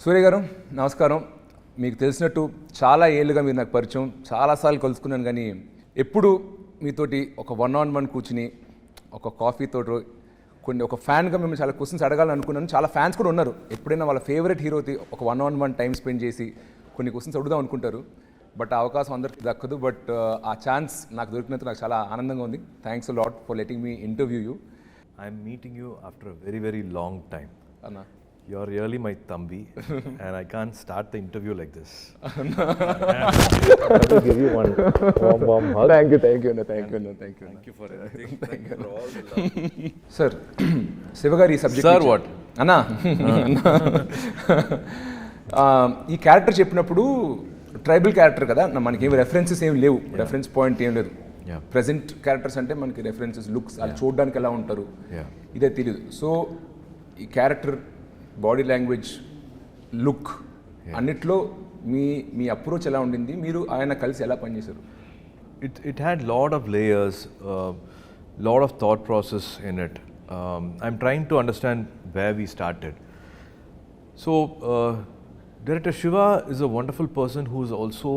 సూర్య గారు నమస్కారం. మీకు తెలిసినట్టు చాలా ఏళ్ళుగా మీరు నాకు పరిచయం, చాలాసార్లు కలుసుకున్నాను. కానీ ఎప్పుడు మీతోటి ఒక 1-on-1 కూర్చుని ఒక కాఫీతో ఒక ఫ్యాన్గా మిమ్మల్ని చాలా క్వశ్చన్స్ అడగాలని అనుకున్నాను. చాలా ఫ్యాన్స్ కూడా ఉన్నారు, ఎప్పుడైనా వాళ్ళ ఫేవరెట్ హీరోకి ఒక 1-on-1 టైం స్పెండ్ చేసి కొన్ని క్వశ్చన్స్ అడుగుదాం అనుకుంటారు. బట్ ఆ అవకాశం అందరికీ దక్కదు. బట్ ఆ ఛాన్స్ నాకు దొరికినందుకు నాకు చాలా ఆనందంగా ఉంది. Thanks a lot for letting me interview you. I'm meeting you after a very, very long time. Anna. You're really my Thambi, and I can't start the interview like this. I have to give you one warm hug. Thank you, Anna. Thank you for everything. Thank you for all the love. Sir, Sivagari subject. Sir, what? Anna. ఈ character చెప్పినప్పుడు tribal character కదా, మనకి ఏమి references ఏమి లేవు, reference point ఏం లేదు. Present characters అంటే మనకి రెఫరెన్సెస్, లుక్స్, అది చూడడానికి ఎలా ఉంటారు ఇదే తెలియదు. సో ఈ క్యారెక్టర్ బాడీ లాంగ్వేజ్, లుక్ అన్నిట్లో మీ అప్రోచ్ ఎలా ఉండింది, మీరు ఆయన కలిసి ఎలా పనిచేశారు? It had lot of layers, lot of thought process in it. I'm trying to understand where we started. So Director Shiva is a wonderful person who is also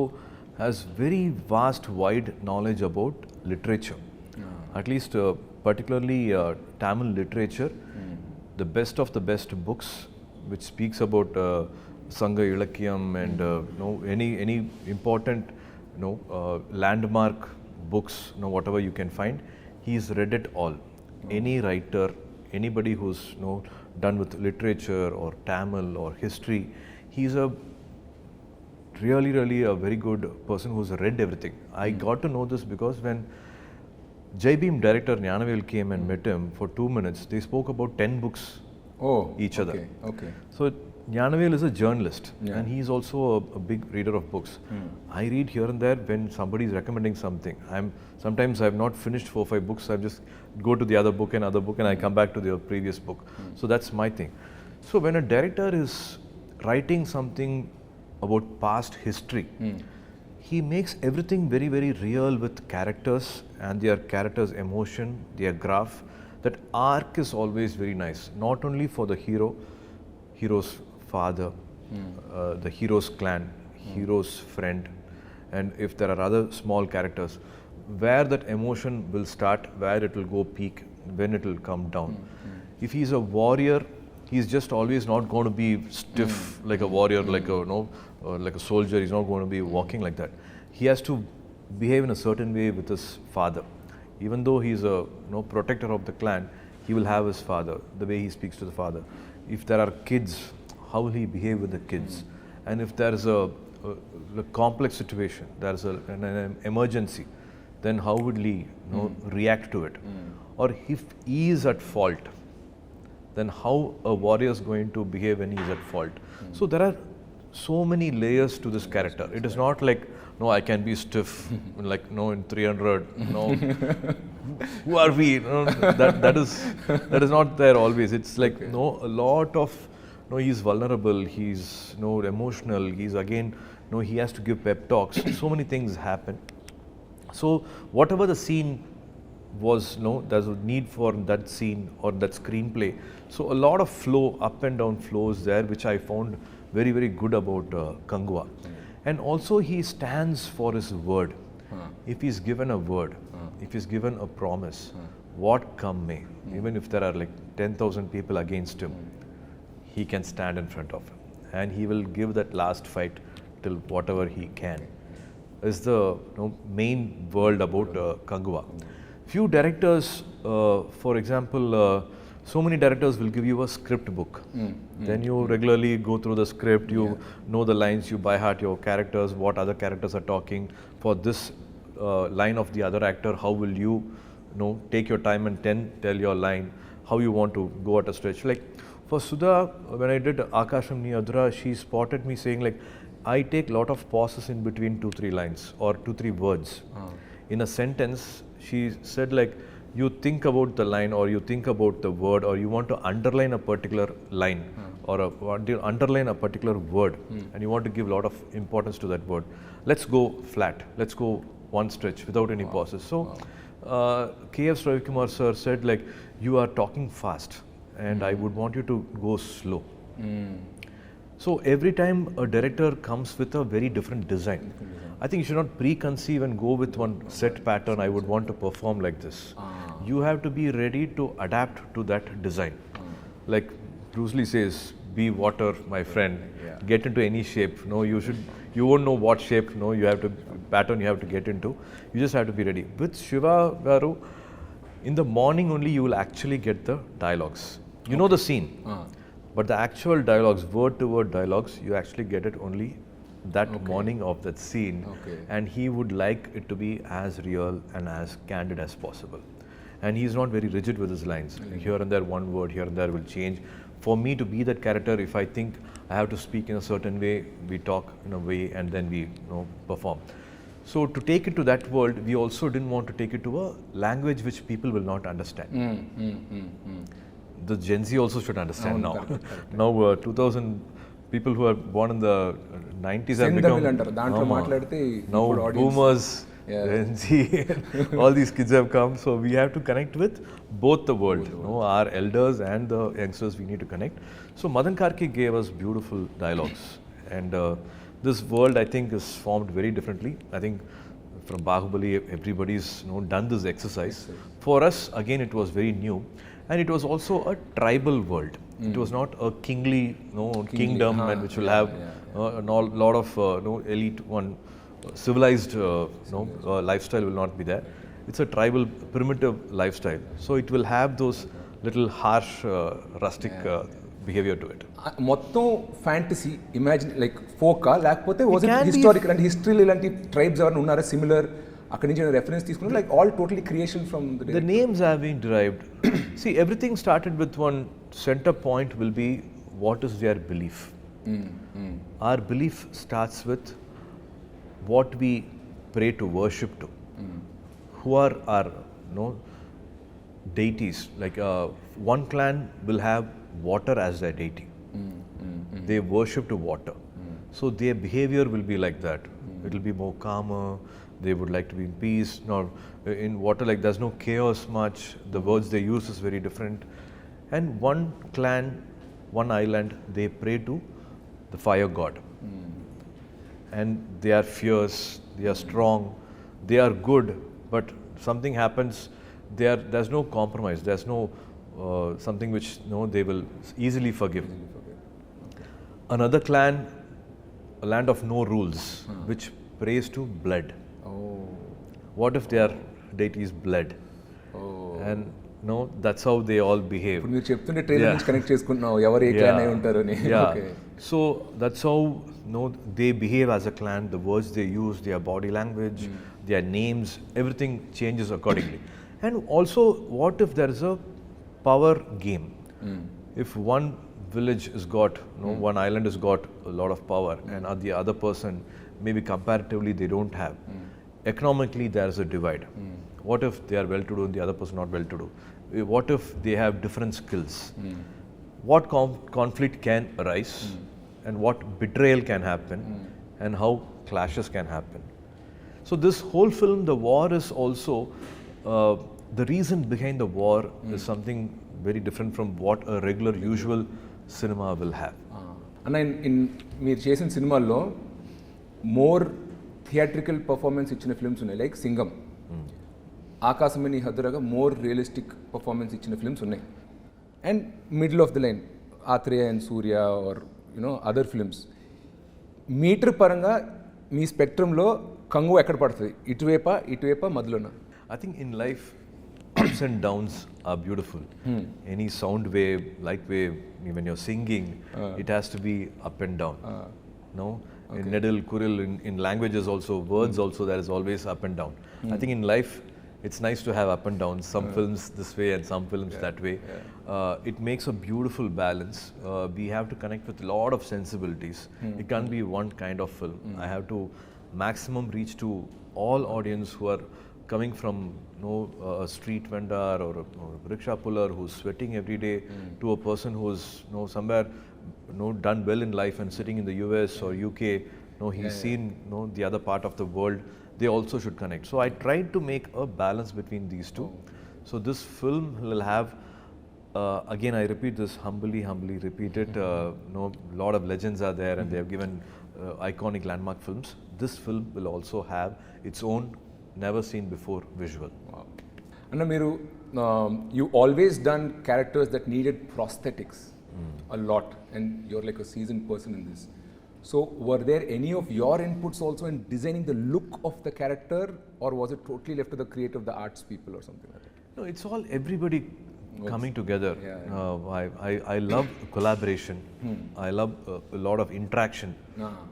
has very vast, wide knowledge about literature. At least particularly Tamil literature, the best of the best books which speaks about Sangha Ilakyam and any important landmark books, whatever you can find, he's read it all. Any writer, anybody who's done with literature or Tamil or history, he's a really a very good person who's read everything. I got to know this because when Jai Bhim director Gnanavel came and met him for 2 minutes, they spoke about 10 books each other. Okay. So Gnanavel is a journalist, and he's also a big reader of books. I read here and there when somebody is recommending something. Sometimes I've not finished 4-5 books, I just go to the other book and I come back to the previous book. So that's my thing. So when a director is writing something about past history, he makes everything very, very real with characters and their characters' emotion, their graph. That arc is always very nice, not only for the hero's father, the hero's clan, hero's friend, and if there are other small characters, where that emotion will start, where it will go peak, when it will come down. If he's a warrior, he's just always not going to be stiff like a warrior, like a soldier. He's not going to be walking like that. He has to behave in a certain way with his father. Even though he's a protector of the clan, he will have his father, the way he speaks to the father. If there are kids, how will he behave with the kids? And if there is a complex situation, there is an emergency, then how would he react to it? Or if he is at fault, then how a warrior is going to behave when he is at fault. So there are so many layers to this character. It is not like, I can be stiff, like, in 300, who are we? That is not there always. It's like, a lot of, he's vulnerable, he's, emotional, he's again, he has to give pep talks. So many things happen. So whatever the scene was, there's a need for that scene or that screenplay. So a lot of flow, up and down flows there, which I found very, very good about Kanguva. And also he stands for his word. If he's given a word, if he's given a promise, what come may, even if there are like 10,000 people against him, he can stand in front of him. And he will give that last fight till whatever he can. Is the main world about Kanguva. Few directors, for example, so many directors will give you a script book. Then you regularly go through the script, you know the lines, you by heart your characters, what other characters are talking. For this line of the other actor, how will you, take your time and tell your line, how you want to go at a stretch. Like for Sudha, when I did Akasham Ni Adra, she spotted me saying like, I take lot of pauses in between 2-3 lines or 2-3 words. In a sentence, she said like, you think about the line or you think about the word or you want to underline a particular line or want to underline a particular word and you want to give a lot of importance to that word. Let's go flat. Let's go one stretch without any pauses. So K.F. Ravikumar sir said like, you are talking fast and I would want you to go slow. So every time a director comes with a very different design. I think you should not preconceive and go with one set pattern. I would want to perform like this. You have to be ready to adapt to that design. Like Bruce Lee says, be water, my friend. Get into any shape. No, you won't know what shape. No, you have to pattern you have to get into. You just have to be ready. With Shiva Garu, in the morning only you will actually get the dialogues. You know the scene, but the actual dialogues, word to word dialogues, you actually get it only that morning of that scene. And he would like it to be as real and as candid as possible. And he's not very rigid with his lines. Here and there, one word here and there will change. For me to be that character, if I think I have to speak in a certain way, we talk in a way, and then we perform. So to take it to that world, we also didn't want to take it to a language which people will not understand. The Gen Z also should understand now. Correct. Now 2000 people who are born in the 90s have become now boomers, Gen Z, all these kids have come. So we have to connect with both the world. Our elders and the youngsters we need to connect. So Madan Karki gave us beautiful dialogues. And this world I think is formed very differently. I think from Bahubali everybody's done this exercise. For us again it was very new. And it was also a tribal world. It was not a kingly kingdom and which will have a lot of elite one civilized lifestyle will not be there. It's a tribal primitive lifestyle. So it will have those little harsh rustic behavior to it. మొత్తం fantasy imagine like ఫోకా లేకపోతే was it historical అంటే హిస్టరీలో ఇలాంటి tribes ఎవరైనా ఉన్నారా similar అక్కడి నుంచి reference తీసుకున్నారు like all totally creation from the names have been derived. See, everything started with one center point will be what is their belief. Our belief starts with what we pray to worship to. Who are our deities? Like one clan will have water as their deity. They worship to water. So their behavior will be like that. It will be more calmer. They would like to be in peace. Now, in water, like there's no chaos much. The words they use is very different. And one clan, one island, they pray to the fire god. And they are fierce. They are strong. They are good. But something happens. There's no compromise. There's no something which they will easily forgive. Another clan, a land of no rules, which prays to blood. What if their deity is blood? And that's how they all behave. ఇప్పుడు మీరు చెప్తుంటే trailer నుంచి connect చేసుకుంటున్నావు ఎవరు ఏ clan అయి ఉంటారు అని. So that's how they behave as a clan. The words they use, their body language, their names, everything changes accordingly. And also, what if there is a power game? If one village has got, one island has got a lot of power, and the other person maybe comparatively they don't have. Economically, there is a divide. What if they are well-to-do and the other person not well-to-do? What if they have different skills? What conflict can arise, and what betrayal can happen, and how clashes can happen? So this whole film, the war is also the reason behind the war is something very different from what a regular, usual cinema will have. అన్న మీరు చేసిన సినిమాల్లో more theatrical performance ఇచ్చిన films ఉన్నాయి like Singam, ఆకాశమని హద్దురగా more realistic performance ఇచ్చిన films ఉన్నాయి. And middle of the line Athreya and Surya are other films. Meter పరంగా మీ స్పెక్ట్రంలో కంగువ ఎక్కడ పడుతుంది? ఇటువైపా మధ్యలోనా? I think in life, ups and downs are beautiful. Any sound wave, light wave, when you're singing, it has to be up and down. In Nedil, Kuril, in languages also, words also, there is always up and down. I think in life, it's nice to have up and down. Some films this way and some films that way. It makes a beautiful balance. We have to connect with a lot of sensibilities. It can't be one kind of film. I have to maximum reach to all audience who are coming from a street vendor or a rickshaw puller who's sweating every day to a person who's somewhere done well in life and sitting in the US or UK. He's seen the other part of the world. They also should connect. So I tried to make a balance between these two. So this film will have again, I repeat this humbly repeat it. Lot of legends are there, and they have given iconic landmark films. This film will also have its own never seen before visual. Wow. And Miru, you always done characters that needed prosthetics a lot, and you're like a seasoned person in this. So were there any of your inputs also in designing the look of the character, or was it totally left to the creative, the arts people or something like that? No, it's all everybody coming together. I love collaboration. I love a lot of interaction.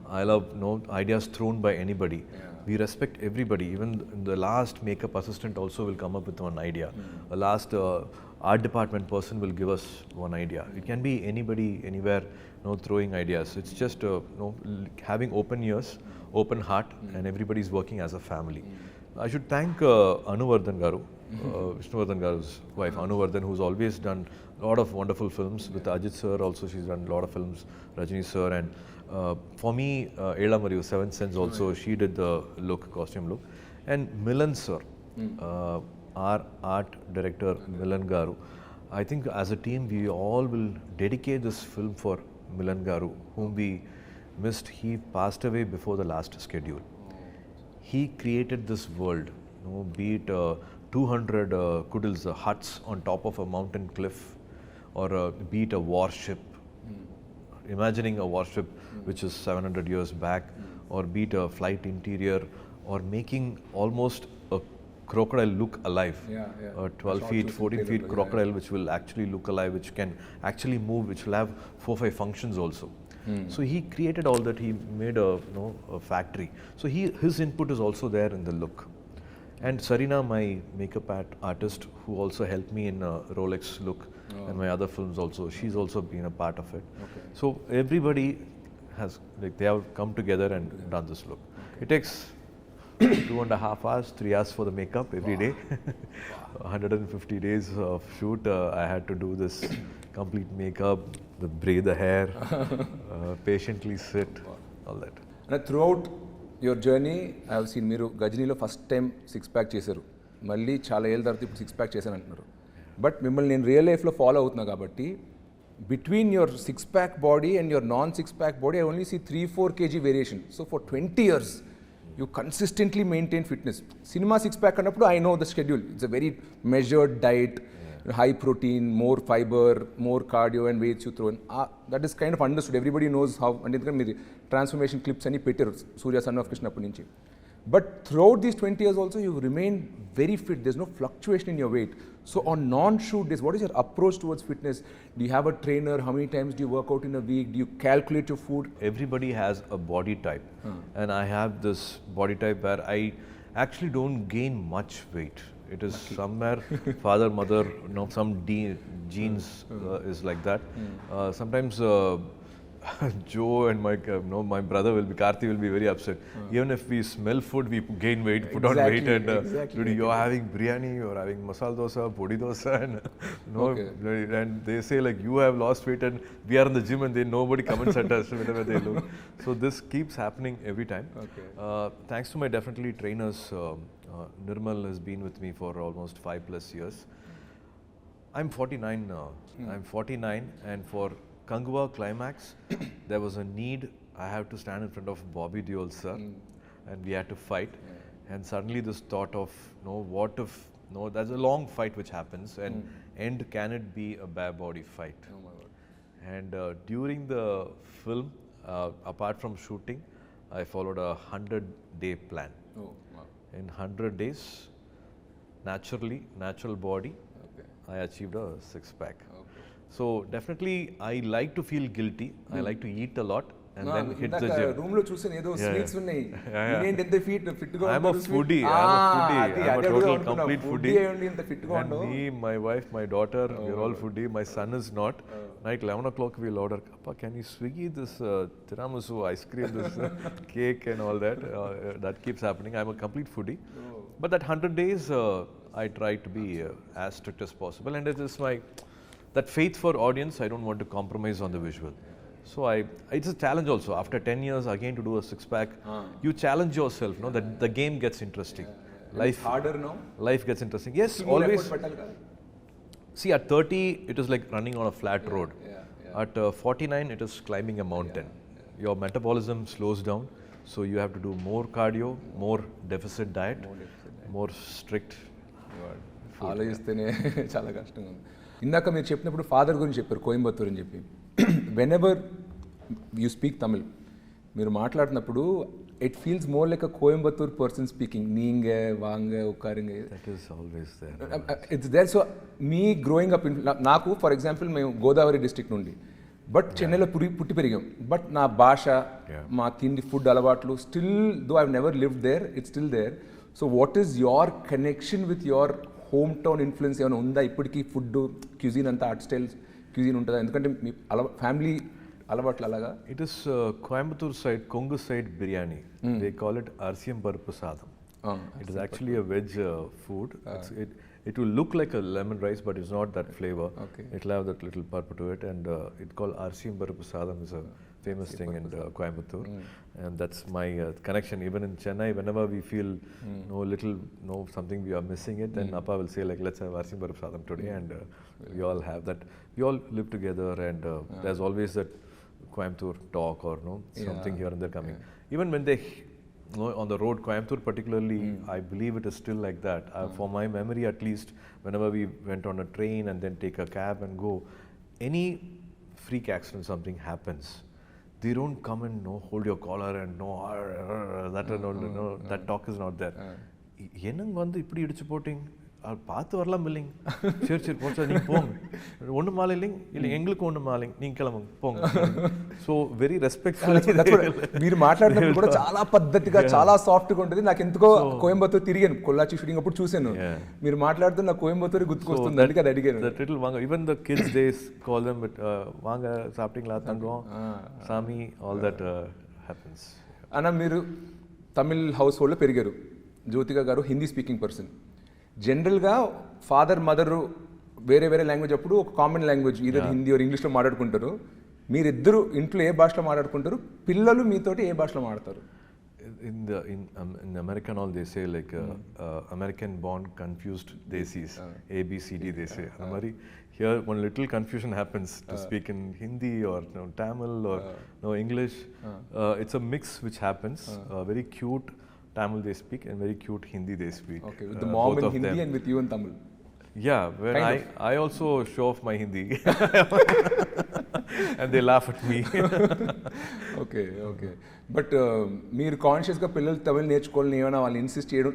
I love ideas thrown by anybody. We respect everybody. Even the last makeup assistant also will come up with one idea. A last art department person will give us one idea. It can be anybody, anywhere, throwing ideas. It's just having open ears, open heart, and everybody is working as a family. I should thank Anuvardhan Garu, Vishnuvardhan Garu's wife, Anuvardhan, who's always done a lot of wonderful films. With Ajit sir also, she's done a lot of films, Rajini sir, and for me, Ela Mariyu, Seventh Sense also, she did the costume look. And Milan sir, our art director, Milan Garu. I think as a team, we all will dedicate this film for Milan Garu, whom we missed. He passed away before the last schedule. He created this world, be it 200 kudils, huts on top of a mountain cliff, or be it a warship. Imagining a warship which is 700 years back, or be it a flight interior, or making almost a crocodile look alive. A 12 feet, 14 feet crocodile which will actually look alive, which can actually move, which will have 4-5 functions also. So he created all that. He made a factory. So his input is also there in the look. And Sarina, my makeup artist, who also helped me in Rolex look and my other films also, she's also been a part of it. So everybody has, they have come together and done this look. It takes 2.5 hours, 3 hours for the makeup every day. 150 days of shoot. I had to do this complete makeup, braid the hair, patiently sit, all that. And throughout your journey, I have seen మీరు గజనీలో first time 6-pack చేశారు, మళ్ళీ చాలా ఏళ్ళ తర్వాత ఇప్పుడు 6-pack చేశాను అంటున్నారు. But మిమ్మల్ని నేను రియల్ లైఫ్లో ఫాలో అవుతున్నా కాబట్టి between your 6-pack body and your non-6-pack body, I only see 3-4 kg variation. So for 20 years, you consistently maintain fitness. Cinema 6-pack annappudu, I know the schedule. It's a very measured diet, high protein, more fiber, more cardio and weights you throw in. That is kind of understood. Everybody knows how. And ఎందుకంటే మీరు transformation clips అని పెట్టారు సూర్య son of Krishna అప్పటి నుంచి. But throughout these 20 years also, you remain very fit. There's no fluctuation in your weight. So on non-shoot days, what is your approach towards fitness? Do you have a trainer? How many times do you work out in a week? Do you calculate your food? Everybody has a body type. And I have this body type where I actually don't gain much weight. It is somewhere father, mother, some genes is like that. Sometimes Joe and my brother Karthi will be very upset. Even if we smell food, we gain weight, put on weight, and dude, you're having biryani, you're having masala dosa, podi dosa, and and they say like you have lost weight, and we are in the gym, and nobody comments at us whenever they look. So this keeps happening every time. Thanks to my definitely trainers. Nirmal has been with me for almost 5+ years. I'm 49 now. I'm 49, and for Kanguva climax, there was a need. I have to stand in front of Bobby Deol sir, and we had to fight. And suddenly this thought of, what if, there's a long fight which happens, and end can it be a bare body fight? Oh my God. And during the film, apart from shooting, I followed a 100-day plan. Oh, wow. In 100 days, natural body, I achieved a 6-pack. So definitely, I like to feel guilty. I like to eat a lot and then hit the gym. Room లో చూసాను ఏదో sweets ఉన్నాయి. ఏంటి ఎంత fit గా I'm a foodie. I'm a total complete foodie. ఇంత fit గా And me, my wife, my daughter, we're all foodie. My son is not. Night 11 o'clock we'll order, Appa, can you Swiggy this tiramisu ice cream, this cake and all that. That keeps happening. I'm a complete foodie. But that 100 days, I try to be as strict as possible. And it is that faith for audience, I don't want to compromise on the visual. So it's a challenge also. After 10 years, again to do a 6-pack, you challenge yourself, that the game gets interesting. Life harder now? Life gets interesting. Yes, always. See, at 30, it is like running on a flat road. At 49, it is climbing a mountain. Your metabolism slows down, so you have to do more cardio, more deficit diet, more strict. ఆలోచిస్తేనే చాలా కష్టంగా ఉంది. ఇందాక మీరు చెప్పినప్పుడు father గురించి చెప్పారు, కోయంబత్తూర్ అని చెప్పి. Whenever you speak Tamil, మీరు మాట్లాడినప్పుడు it feels more like a Coimbatore person speaking. నీంగే వాంగే ఉక్కారింగే, That is always there. It's there. So me growing up నాకు ఫర్ ఎగ్జాంపుల్ మేము గోదావరి డిస్ట్రిక్ట్ నుండి, బట్ చెన్నైలో పుట్టి పెరిగాం. బట్ నా భాష, మా తిండి, ఫుడ్ అలవాట్లు still though I've never lived there, it's still there. So what is your connection with your hometown influence ఏమైనా ఉందా ఇప్పటికీ? ఫుడ్ క్యూజిన్ అంతా ఆర్ట్ స్టైల్ క్యూజిన్ ఉంటుందా? ఎందుకంటే మీ ఫ్యామిలీ అలవాట్లు అలాగా. It is Coimbatore side, Kongu side biryani. They call it Arsiyam Paruppu Sadam. It is actually a veg food. It will look like a lemon rice, but it's not that flavor. It will have that little purple to it, and it's called Arsiyam Paruppu Sadam. Is a famous thing in Coimbatore, and that's my connection. Even in Chennai, whenever we feel something we are missing it, then Appa will say like, let's have Arsiyam Paruppu Sadam today, and we all have that. We all live together, and there's always that Coimbatore talk or something here and there coming. Even when they on the road, Coimbatore particularly, I believe it is still like that. For my memory at least, whenever we went on a train and then take a cab and go, any freak accident, something happens, they don't come and hold your collar and that talk is not there. என்னங்க வந்து இப்படி இடிச்சு போட்டிங்க, பார்த்து வரலாம் இல்லைங்க, சரி சரி போச்சா நீங்கள் போங்க, ஒன்றும் மாலை இல்லைங்க, இல்லை எங்களுக்கு ஒன்றும் மாலைங்க, நீங்கள் கிளம்புங்க పోంగ. So very respectful. మీరు మాట్లాడినప్పుడు కూడా చాలా పద్ధతిగా, చాలా సాఫ్ట్గా ఉంటుంది. నాకు ఎందుకో కోయంబత్తూర్ తిరిగాను, కొల్లాచి షూటింగ్ అప్పుడు చూశాను. మీరు మాట్లాడుతూ నాకు కోయంబత్తూర్ గుర్తుకొస్తుంది, అందుకే అది అడిగాను. దట్ లిటిల్ వాంగ, even the kids they call them వాంగ సాఫ్టింగ్లా తంగం సామి, ఆల్ దట్ హ్యాపెన్స్. అన్న, మీరు తమిళ్ హౌస్ హోల్డ్లో పెరిగారు. జ్యోతిక గారు హిందీ స్పీకింగ్ పర్సన్. జనరల్గా ఫాదర్ మదర్ వేరే వేరే లాంగ్వేజ్ అప్పుడు ఒక కామన్ లాంగ్వేజ్ ఇదే హిందీ ఆర్ ఇంగ్లీష్లో మాట్లాడుకుంటారు. మీరిద్దరు ఇంట్లో ఏ భాషలో మాట్లాడుకుంటారు? పిల్లలు మీతోటి ఏ భాషలో మాట్లాడతారు? In America and all, they say like American born confused desis, ABCD they say. Here one little confusion happens to speak in Hindi or Tamil or English. It's a mix which happens. Very cute Tamil they speak and very cute Hindi they speak. Okay, with the mom in Hindi and with you in Tamil. Yeah, when I also show off my Hindi and they laugh at me. Okay okay. But మీరు కాన్షియస్గా పిల్లలు తమిళ్ నేర్చుకోవాలని ఏమైనా వాళ్ళు insist చేయడం,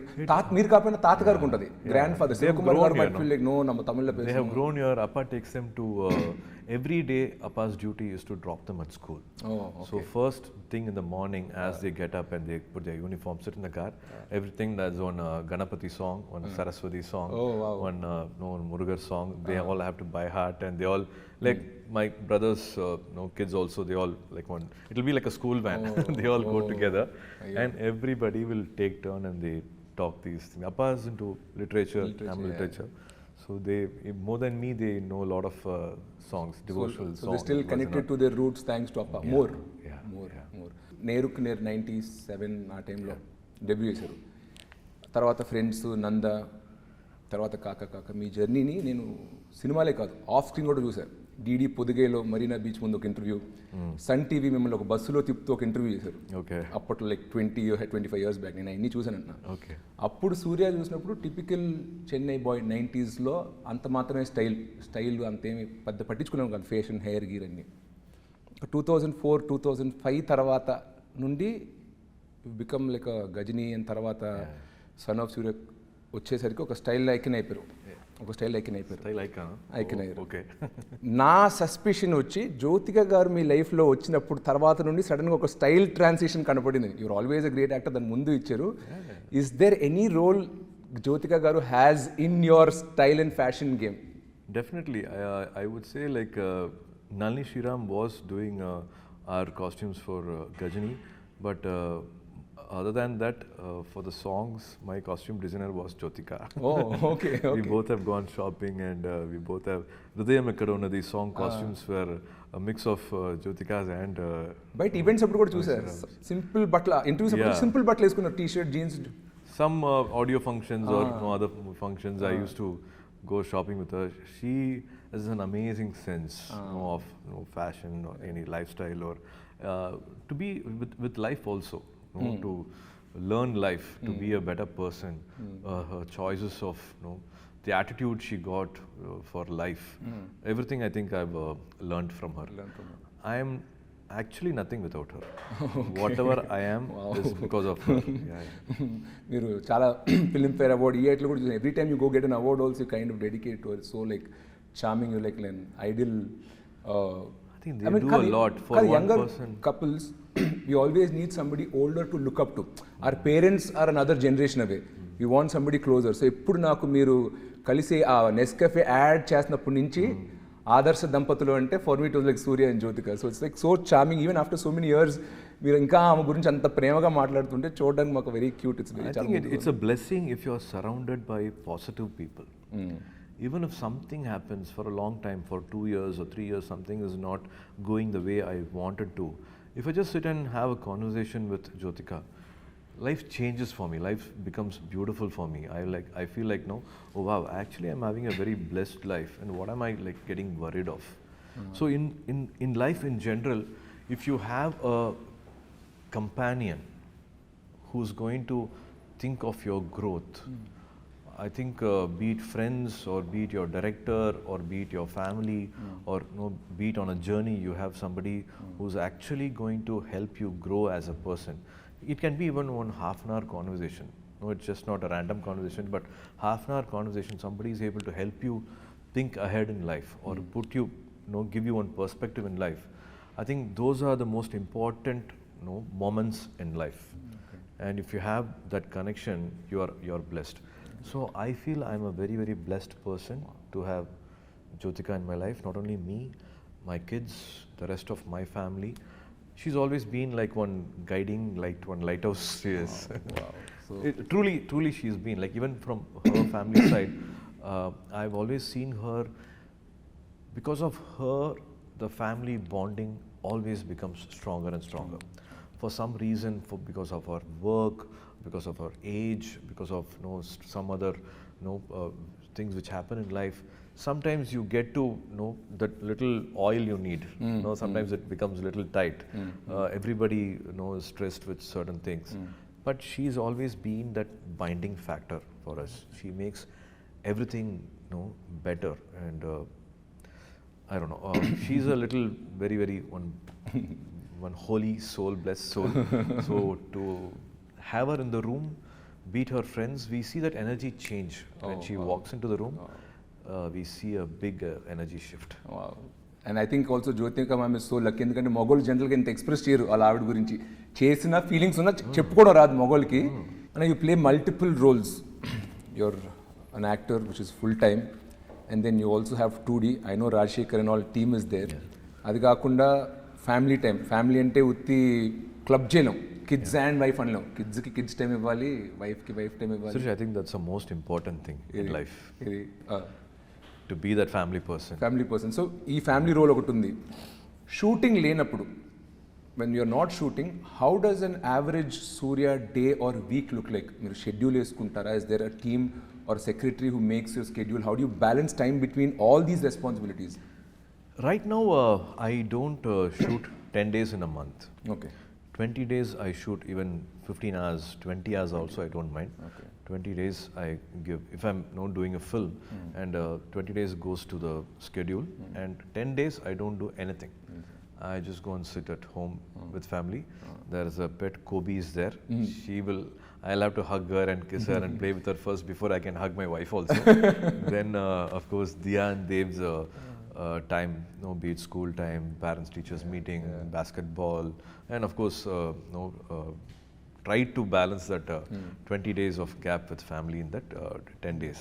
మీరు కాకపోయినా తాతగారికి ఉంటుంది, గ్రాండ్ ఫాదర్ శివకుమార్ గారు might feel like, no, நம்ம தமிழ்ல பேசணும். They have grown here. Appa takes them to every day. Appa's duty is to drop them at school. So first thing in the morning, as they get up and they put their uniform, sit in the car, everything that's on Ganapati song, on Saraswati song, on Murugar song, they all have to by heart, and they all like my brothers kids also, they all like one, it'll be like a school van. They all go together and everybody will take turn and they talk these things. Appa is into literature, Tamil literature. So they, more than me, they know a lot of songs, devotional songs. So they're still connected to their roots thanks to Appa. More. నేరుకు నేరు 97 ఆ టైంలో debut చేశారు. తర్వాత friends, నంద, తర్వాత కాక కాక, మీ జర్నీని నేను సినిమాలే కాదు ఆఫ్ స్క్రీన్ కూడా చూశాను. డీడీ పొదిగేలో మరీనా బీచ్ ముందు ఒక ఇంటర్వ్యూ, సన్ టీవీ మిమ్మల్ని ఒక బస్సులో తిప్పుతూ ఒక ఇంటర్వ్యూ చేశారు. అప్పట్లో లైక్ 25 years బ్యాక్. నేను అన్నీ చూశానన్న. అప్పుడు సూర్య చూసినప్పుడు టిపికల్ చెన్నై బాయ్ 90sలో అంత మాత్రమే స్టైల్ అంతేమి పెద్ద పట్టించుకున్నాను కాదు, ఫ్యాషన్, హెయిర్ గీర్ అన్నీ. 2004, 2005 తర్వాత నుండి బికమ్ లైక్ గజనీ అండ్ తర్వాత సన్ ఆఫ్ సూర్య వచ్చేసరికి ఒక స్టైల్ ఐకన్ అయిపోయారు. నా సస్పిషన్ వచ్చి జ్యోతిక గారు మీ లైఫ్లో వచ్చినప్పుడు తర్వాత నుండి సడన్గా ఒక స్టైల్ ట్రాన్సిషన్ కనపడింది. You're always a great actor, దాని ముందు ఇచ్చారు. Is there any role Jyothika garu has in your style and fashion game? Definitely. I would say like Nalini Shriram was doing our costumes for Gajani, but other than that, for the songs, my costume designer was Jyotika. Oh, okay. We both have gone shopping and we both have Hridayam Ekkadona. These song costumes were a mix of Jyotika's and బయట events అప్పుడు కూడా చూసారు, simple బట్టల interviews అప్పుడు simple బట్టలు వేసుకున్నారు, T shirt, jeans. Some audio functions or no other functions, I used to go shopping with her. She has an amazing sense of fashion or any lifestyle or to be with life also, to learn life, to be a better person. Her choices of the attitude she got for life, everything I think I've learned from her. I am actually nothing without her. Whatever I am is because of her. మీరు చాలా Filmfare award ఇయర్లో కూడా చూసాను. Every time you go get an award also kind of dedicate to so like charming you like an ideal. I think they do a lot for one younger person. Couples, we always need somebody older to look up to. Our parents are another generation away. We want somebody closer. So ఎప్పుడు నాకు మీరు కలిసి ఆ Nescafe add చేసినప్పటి నుంచి ఆదర్శ దంపతులు అంటే for me it was like Surya and Jyothika. So it's like so charming even after so many years మీరు ఇంకా ఆమె గురించి అంత ప్రేమగా మాట్లాడుతుంటే చూడడానికి మాకు very cute. It's I think it's a blessing if you are surrounded by positive people. Even if something happens for a long time, for 2 years or 3 years, something is not going the way I wanted to. If I just sit and have a conversation with Jyotika, life changes for me. Life becomes beautiful for me. I feel like no, oh wow, actually I'm having a very blessed life, and what am I like getting worried of? So in life in general, if you have a companion who's going to think of your growth, I think be it friends or be it your director or be it your family or be it on a journey, you have somebody who's actually going to help you grow as a person. It can be even one half an hour conversation. No, it's just not a random conversation, but half an hour conversation, somebody is able to help you think ahead in life or put you, give you one perspective in life. I think those are the most important moments in life. And if you have that connection, you're blessed. So I feel I'm a very, very blessed person to have Jyotika in my life. Not only me, my kids, the rest of my family. She's always been like one guiding light, one lighthouse. Yes. Wow. So Truly she's been like, even from her family side, I've always seen her. Because of her, the family bonding always becomes stronger and stronger. For some reason, because of her work, because of her age, because of some other things which happen in life, sometimes you get to that little oil you need. Sometimes it becomes a little tight. Everybody is stressed with certain things, but she's always been that binding factor for us. She makes everything better, and I don't know. She's a little very, very one holy soul, blessed soul. So to have her in the room, beat her friends, we see that energy change when she walks into the room. We see a big energy shift. Wow. And I think also Jyotika ma'am is so lucky ఎందుకంటే మొగోళ్ళు జనరల్గా ఇంత express చేయరు వాళ్ళ ఆవిడ గురించి. చేసిన feelings ఉన్నా చెప్పుకోవడం రాదు మొగోళ్ళకి. And you play multiple roles. Your an actor which is full time, and then you also have 2D. I know Rajasekhar and all team is there. అది కాకుండా ఫ్యామిలీ టైం. ఫ్యామిలీ అంటే ఉత్తి క్లబ్ చేయలేం, కిడ్స్ అండ్ వైఫ్ అనలేం. కిడ్స్కి kids time ఇవ్వాలి, వైఫ్కి wife time ఇవ్వాలి. Sirish, I think that's the most important thing in life. To be that family person. So ఈ ఫ్యామిలీ రోల్ ఒకటి ఉంది. షూటింగ్ లేనప్పుడు, when you're not shooting, how does an average Surya day or week look like? మీరు schedule వేసుకుంటారా? Is there a team or secretary who makes your schedule? How do you balance time between all these responsibilities? Right now, I don't shoot 10 days in a month. Okay. 20 days I shoot, even 15 hours, 20 hours also I don't mind. Okay. 20 days I give, if I'm doing a film, and 20 days goes to the schedule, and 10 days I don't do anything. I just go and sit at home with family. There is a pet, Kobe is there. I'll have to hug her and kiss her and play with her first before I can hug my wife also. Then of course Diya and Dev's time, be it school time, parents teachers meeting, basketball, and of course try to balance that 20 days of gap with family in that 10 days.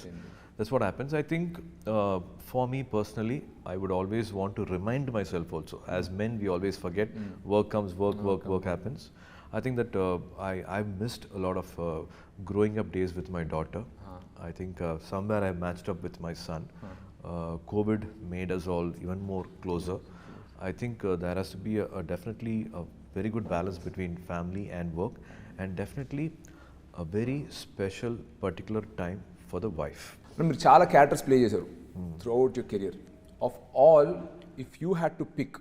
That's what happens. I think for me personally, I would always want to remind myself also. As men, we always forget. Work comes, work happens. I think that I've missed a lot of growing up days with my daughter. I think somewhere I matched up with my son. COVID made us all even more closer. I think there has to be definitely a very good balance between family and work, and definitely a very special particular time for the wife. మీరు చాలా characters play చేశారు throughout your career. Of all, if you had to pick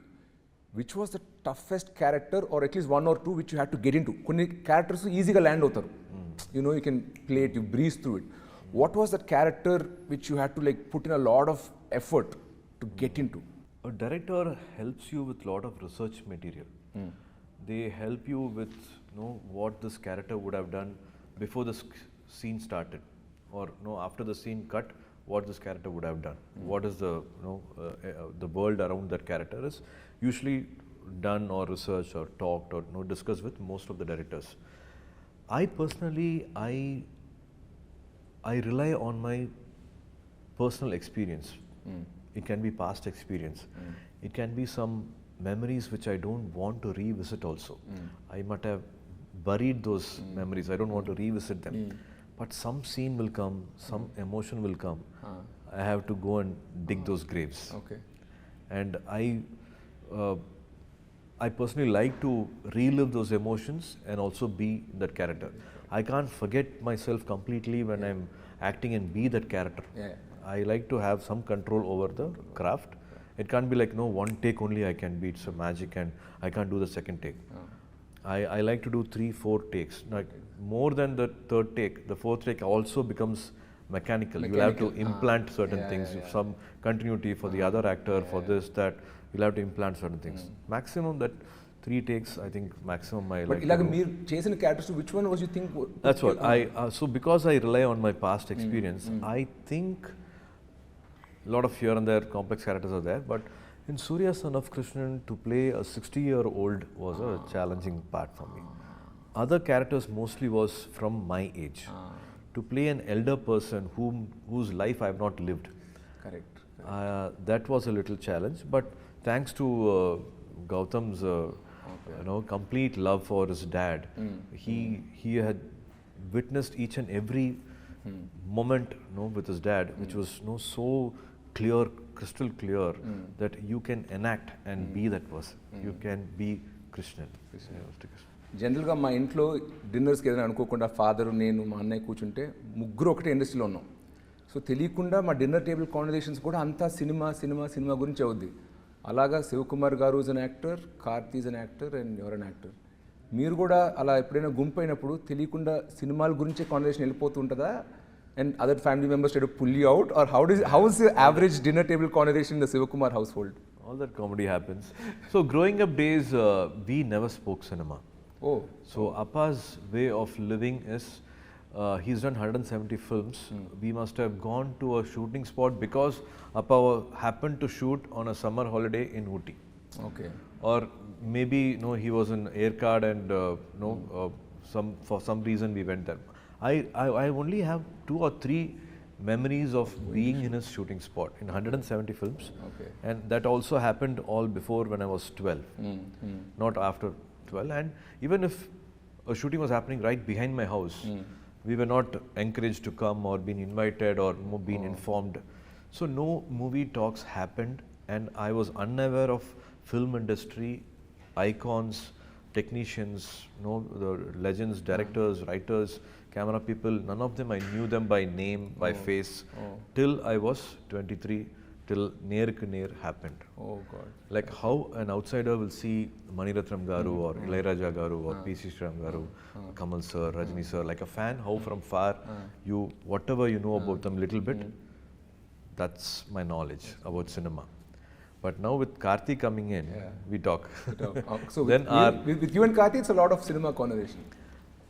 which was the toughest character or at least 1 or 2 which you had to get in to? కొన్ని characters ఈజీగా land అవుతారు, you can play it, you breeze through it. What was that character which you had to put in a lot of effort to get in to? A director helps you with lot of research material. They help you with what this character would have done before the scene started, or after the scene cut, what this character would have done. What is the world around that character is usually done or researched or talked or discussed with most of the directors. I personally, I rely on my personal experience. It can be past experience. It can be some memories which I don't want to revisit also. I might have buried those memories. I don't want to revisit them. But some scene will come, some emotion will come. I have to go and dig those graves. Okay. And I personally like to relive those emotions and also be that character. I can't forget myself completely when I'm acting and be that character. Yeah. I like to have some control over the craft. It can't be like one take only I can be. It's a magic and I can't do the second take. I like to do 3-4 takes. Like more than the third take, the fourth take also becomes mechanical. You will have to implant certain things, some continuity for the other actor, for this, that. You'll have to implant certain things. Maximum that 3 takes, I think maximum I like. But మీరు చేసిన characters which one was you think? That's what so because I rely on my past experience, I think a lot of here and there complex characters are there, but in Surya Son of Krishnan, to play a 60-year-old was a challenging part for me. Other characters mostly was from my age. To play an elder person whose life I have not lived. Correct. That was a little challenge, but thanks to Gautam's complete love for his dad, he had witnessed each and every moment with his dad, which was so clear, crystal clear, that you can enact and be that person. You can be Krishnan. జనరల్గా మా ఇంట్లో డిన్నర్స్కి ఏదైనా అనుకోకుండా father, నేను, మా అన్నయ్య కూర్చుంటే ముగ్గురు ఒకటే ఇండస్ట్రీలో ఉన్నాం. సో తెలియకుండా మా డిన్నర్ టేబుల్ కాన్వర్జేషన్స్ కూడా అంతా సినిమా సినిమా సినిమా గురించి అవుద్ది. అలాగా శివకుమార్ గారు is an actor, Karthi is an actor and your an actor. మీరు కూడా అలా ఎప్పుడైనా గుంపు అయినప్పుడు తెలియకుండా సినిమాల గురించే కాన్వర్జేషన్ వెళ్ళిపోతూ ఉంటుందా? And other family members try to pull you out, or how is the average dinner table conversation in the Sivakumar household? All that comedy happens. So growing up days, we never spoke cinema. Oh. So Appa's way of living is, he's done 170 films. We must have gone to a shooting spot because Appa happened to shoot on a summer holiday in Ooty. Okay. Or maybe he was in air card and for some reason we went there. I only have 2 or 3 memories of being in his shooting spot in 170 films. Okay. And that also happened all before when I was 12, not after 12. And even if a shooting was happening right behind my house, we were not encouraged to come or been invited or been informed. So no movie talks happened, and I was unaware of film industry, icons, technicians, the legends, directors, writers, camera people. None of them I knew them by name, by face, till I was 23, till Neer happened. Oh God. Like how an outsider will see Maniratnam Garu or Ilayaraja Garu or P.C. Sriram Garu, Kamal sir, Rajni sir, like a fan, how from far you, whatever you know about them little bit, that's my knowledge about cinema. But now with Karthi coming in, we talk. So with you and Karthi, it's a lot of cinema conversation.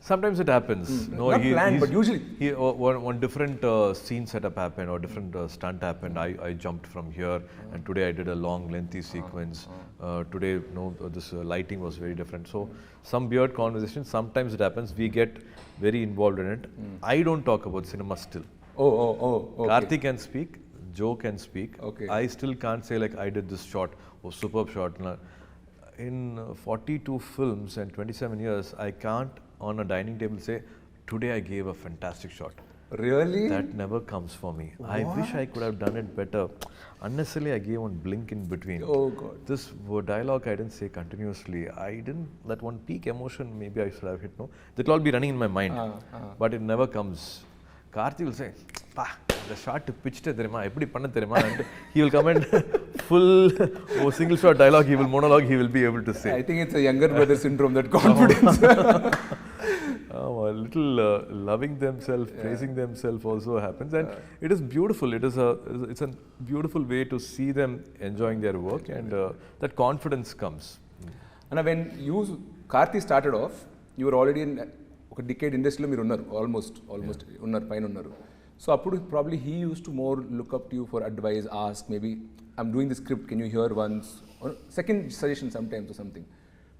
Sometimes it happens. Not planned, but usually. One different scene setup happened or different stunt happened. I jumped from here, and today I did a long, lengthy sequence. Today, this lighting was very different. So some weird conversation. Sometimes it happens. We get very involved in it. I don't talk about cinema still. Oh. Okay. Karthi can speak. Joe can speak. Okay. I still can't say like I did this shot or superb shot. In 42 films and 27 years, I can't on a dining table say, today I gave a fantastic shot. Really? That never comes for me. What? I wish I could have done it better. Unnecessarily, I gave one blink in between. Oh God. This dialogue I didn't say continuously. I didn't, that one peak emotion maybe I should have hit, no? That will all be running in my mind. But it never comes. Karthi will say, "Pa, the shot pitched therima, eppadi panna therima," and he will come and full single shot dialogue, he will monologue, he will be able to say. I think it's a younger brother syndrome, that confidence. A little loving themselves, praising themselves also happens, and it is beautiful. It's a beautiful way to see them enjoying their work, and that confidence comes. And when Karthi started off, you were already in ఒక decade ఇండస్ట్రీలో మీరు ఉన్నారు, almost ఉన్నారు, పైన ఉన్నారు. So అప్పుడు probably he use to more look up to you for advice, ask maybe I'm doing the script, can you hear once, second suggestion sometimes or something.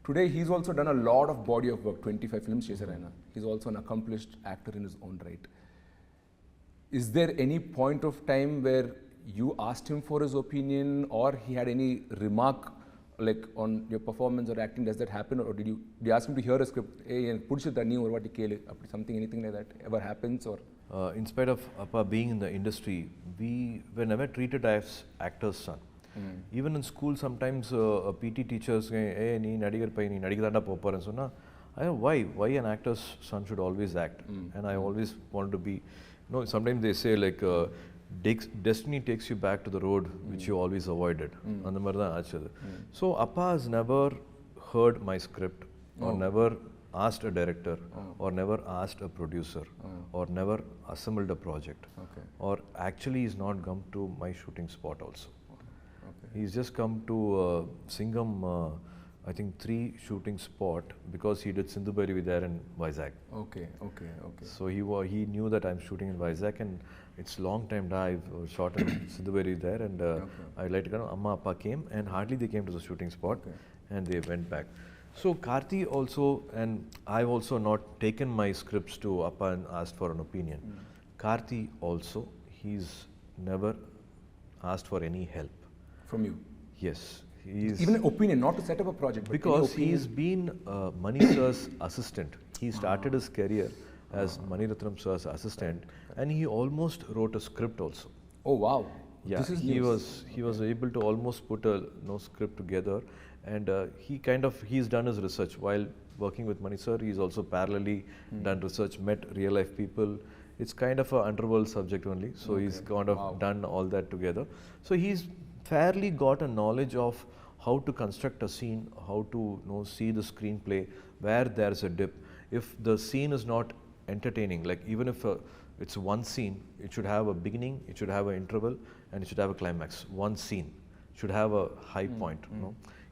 Today he's also done a lot of body of work, 25 films చేశారు ఆయన. He's also an accomplished actor in his own right. Is there any point of time where you asked him for his opinion, or he had any remark like on your performance or acting? Does that happen, or did you ask him to hear a script, hey pudichu danni or what kele, something, anything like that ever happens? Or in spite of Appa being in the industry, we were never treated as actors' son. Even in school, sometimes PT teachers say, hey nee nadigar pai nee nadigidanda popar and sonna, why an actor's son should always act. And I always wanted to be, sometimes they say like destiny takes you back to the road which you always avoided. And so Appa has never heard my script, or never asked a director, or never asked a producer, or never assembled a project, or actually he's not come to my shooting spot also. He's just come to Singham, I think 3 shooting spot, because he did Sindhu Bhairavi there in Vizag. Okay. So he knew that I'm shooting in Vizag, and it's long time I've shot in Sindhu Bhairavi there, and I like to go. Amma Appa came, and hardly they came to the shooting spot, and they went back. So Karthi also, and I've also not taken my scripts to Appa and asked for an opinion. Karthi also, he's never asked for any help from you? Yes. He's even an opinion, not to set up a project, because he's been Mani sir's assistant. He started his career as Mani Ratnam sir's assistant, and he almost wrote a script also. Oh wow! Yeah, this is he was able to almost put a script together, and he's done his research while working with Mani sir. He's also parallelly done research, met real life people. It's kind of a underworld subject only, so he's kind of done all that together. So he's fairly got a knowledge of how to construct a scene, how to see the screenplay, where there's a dip. If the scene is not entertaining, like even if it's one scene, it should have a beginning, it should have an interval, and it should have a climax. One scene should have a high point.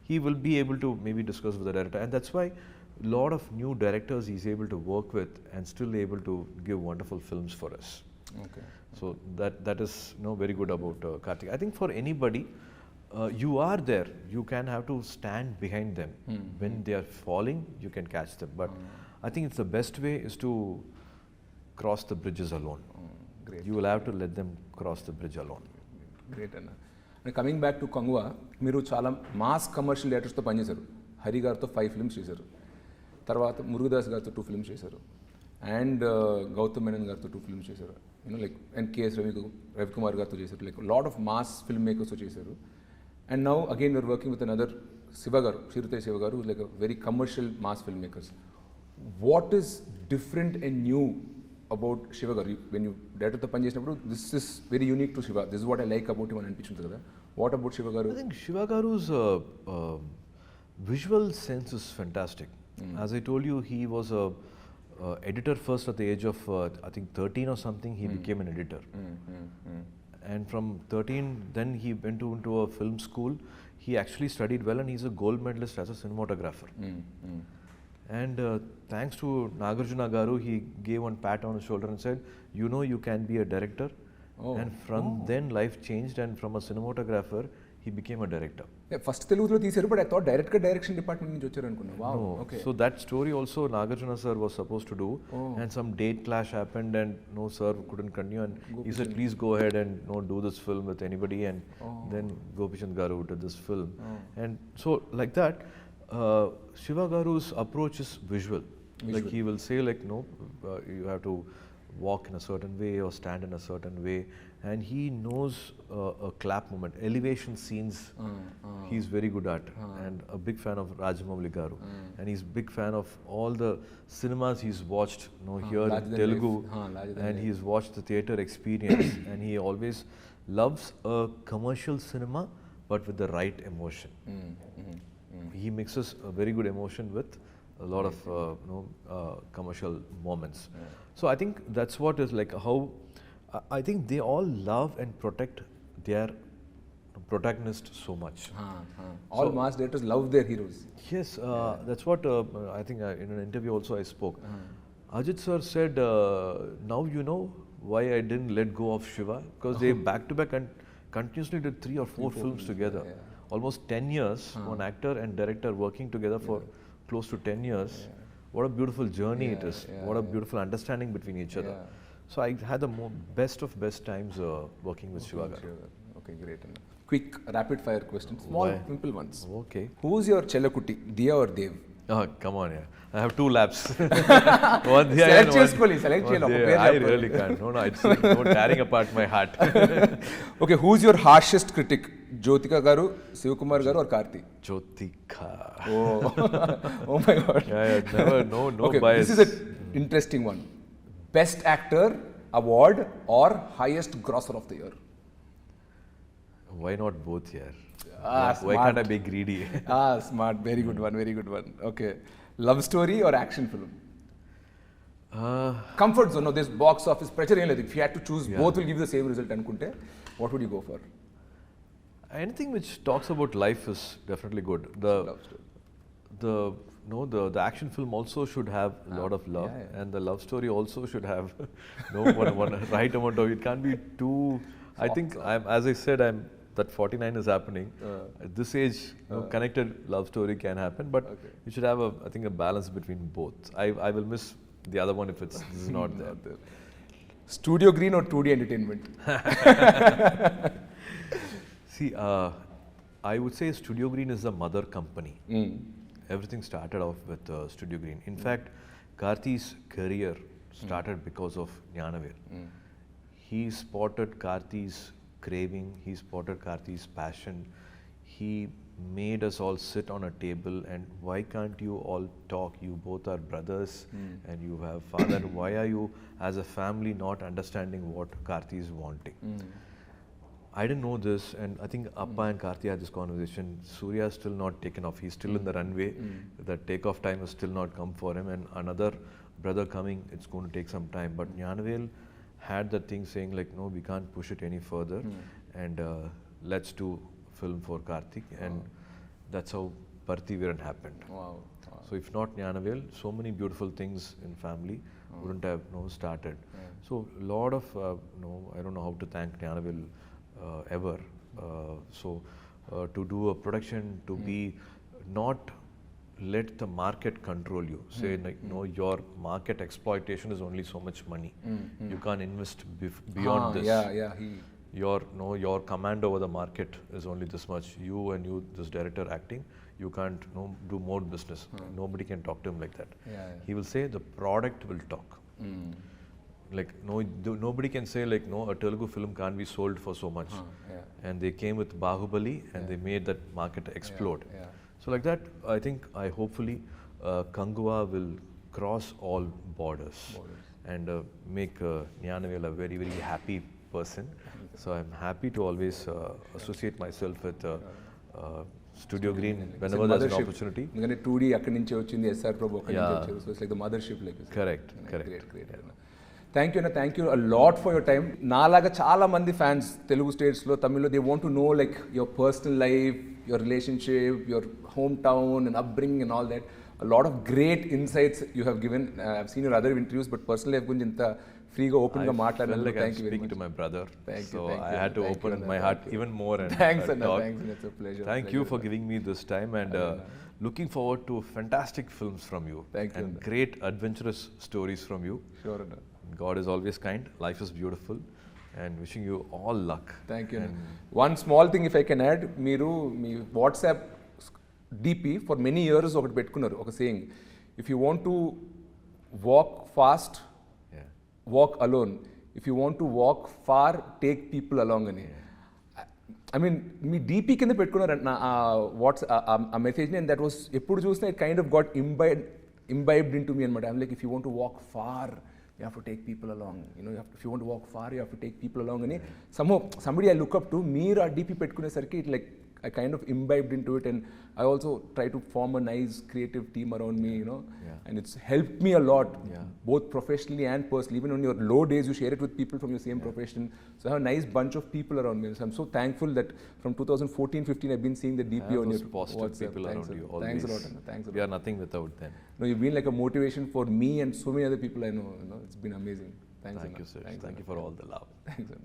He will be able to maybe discuss with the director, and that's why a lot of new directors he's able to work with and still able to give wonderful films for us. Okay. So that is very good about Karthik. I think for anybody, you are there, you can have to stand behind them. When they are falling, you can catch them. But I think it's the best way is to cross the bridges alone. Great. You will have to let them cross the bridge alone. Great Anna. And coming back to Kanguva, మీరు చాలా mass commercial డైరెక్టర్స్తో పనిచేశారు. హరి గారితో 5 films చేశారు, తర్వాత మురుగదాస్ గారితో 2 films చేశారు, and Gautam Menon గారితో 2 films చేశారు, లైక్ అండ్ కేఎస్ రవికుమార్ గారితో చేశారు, like lot of mass film మేకర్స్తో చేశారు. And now again you're working with another Siva garu, Siruthai Siva garu, like very commercial mass film makers. What is different and new about Siva garu? When you డైరెక్టర్తో పని చేసినప్పుడు this is very unique to Siva, this is what I like about him అని అనిపించింది కదా. What about Siva గారు? I think Shiva Garu's visual sense is fantastic. As I told you, he was a editor first at the age of I think 13 or something. He became an editor, and from 13 then he went into a film school. He actually studied well, and he's a gold medalist as a cinematographer. And thanks to Nagarjuna Garu, he gave one pat on his shoulder and said, you can be a director. And from then life changed, and from a cinematographer he became a director. First తెలుగులో తీశారు, but I thought డైరెక్ట్గా direction department నుంచి వచ్చారు అనుకున్నా. Wow, okay. So that story also Nagarjuna sir was supposed to do, and some date clash happened, and no sir couldn't continue, and he said please go ahead and do this film with anybody, and then Gopishant Garu did this film. And so like that, Shiva Garu's approach is visual. Like he will say like you have to walk in a certain way or stand in a certain way, and he knows a clap moment, elevation scenes. He's very good at, and a big fan of Rajamouli Garu, and he's big fan of all the cinemas he's watched, here Larger in than Telugu, life. Larger than and life. he's watched the theatre experience, and he always loves a commercial cinema, but with the right emotion. He mixes a very good emotion with a lot of commercial moments. So I think that's what is like how I think they all love and protect their protagonist so much. All mass directors love their heroes. Yes, that's what I think in an interview also I spoke. Ajit sir said, now you know why I didn't let go of Shiva, because they back to back and continuously did 3 or 4 films together. Almost 10 years, one actor and director working together for close to 10 years. What a beautiful journey it is. What a beautiful understanding between each other. So I had the best of best times working with Shiva garu. Okay, great. Quick rapid fire questions, small, simple ones. Okay. Who's your Chellakutti, Diya or Dev? Oh, come on, yeah. I have 2 laps. One here and one- select one there. I really can't. No, it's like no tearing apart my heart. Okay, who's your harshest critic? Jyotika Garu, Sivakumar Garu or Karthi? Jyotika. Oh my god. Never, no Okay, bias. this is an interesting one. Best actor award or highest grosser of the year? Why not both here? Ah, Why smart. can't I be greedy? Smart. Very good one. Very good one. Okay. Love story or action film? Comfort zone. No, this box office pressure. If you had to choose, both will give you the same result. Ankunte, what would you go for? Anything which talks about life is definitely good. Love story. The action film also should have a lot of love, and the love story also should have one right amount of. It can't be too. I think as I said, that 49 is happening. At this age, connected love story can happen, but you should have I think a balance between both. I will miss the other one if this is not there. Studio Green or 2D Entertainment? See, I would say Studio Green is the mother company. Everything started off with Studio Green. In fact, Karthi's career started because of Jnanaveer. He spotted Karthi's craving, he spotted Karthi's passion. He made us all sit on a table and why can't you all talk? You both are brothers and you have father. Why are you as a family not understanding what Karthi is wanting? I didn't know this, and I think Appa and Karthi had this conversation. Surya is still not taken off. He's still in the runway. The takeoff time has still not come for him, and another brother coming, it's going to take some time. But Jnanavel had that thing saying like, no, we can't push it any further, and let's do film for Karthik, and that's how Parthiviran happened. Wow. So if not Jnanavel, so many beautiful things in family wouldn't have started. So a lot of I don't know how to thank Jnanavel ever. To do a production, to be not let the market control you. Say like your market exploitation is only so much money. You can't invest beyond this. Your command over the market is only this much. You, this director acting, you can't do more business. Nobody can talk to him like that. He will say the product will talk. Like nobody can say like a Telugu film can't be sold for so much. And they came with Bahubali and they made that market explode. So like that, I hopefully Kanguva will cross all borders. And make Jnanavel a very, very happy person. So I'm happy to always associate myself with Studio Green whenever there's an opportunity. 2D akkadi nunchi vachindi, SR Prabhu akkadi nunchi vacharu. So it's like the mothership, like you said. Correct. Great. Thank you, Anna. Thank you a lot for your time. Naalaga chaala mandi fans Telugu states lo, Tamil lo, they want to know like your personal life, your relationship, your hometown and upbringing and all that. A lot of great insights you have given. I've seen your other interviews, but personally I've been inta free ga open ga maatladanu. Like Thank I'm you very speaking much. to my brother. Thank so you. I had to Thank open you, my Anna. heart even more and Thanks, Anna. talk. Thanks, Anna. It's a pleasure. Thank you for giving me this time and looking forward to fantastic films from you. Thank you, and Anna. great adventurous stories from you. Sure, Anna. God is always kind. Life is beautiful. And wishing you all luck. Thank you. One small thing if I can add, మీరు మీ WhatsApp DP for many years ఒకటి పెట్టుకున్నారు, ఒక saying, if you want to walk fast walk alone. If you want to walk far, take people along అని. I mean me DP కింద పెట్టుకున్నారంట watts ఆ మెసేజ్ని, and that was ఎప్పుడు చూసినా it kind of got imbibed into me అనమాట. I'm like, if you want to walk far you have to take people along, you know, if you want to walk far, you have to take people along అని somebody I look up to, మీరు ఆ DP పెట్టుకునేసరికి it like I kind of imbibed into it, and I also try to form a nice creative team around me, you know, and it's helped me a lot, both professionally and personally. Even on your low days, you share it with people from your same profession. So I have a nice bunch of people around me. So I'm so thankful that from 2014-15 I've been seeing the DP on your positive WhatsApp. people Thanks, around you. Thanks a Always. lot, Anna. Thanks a lot. We are nothing without them. No, you've been like a motivation for me and so many other people I know. You know, it's been amazing. Thanks, Thank Anna. you, sir. Thanks, Thank you for all the love. Thanks, Anna.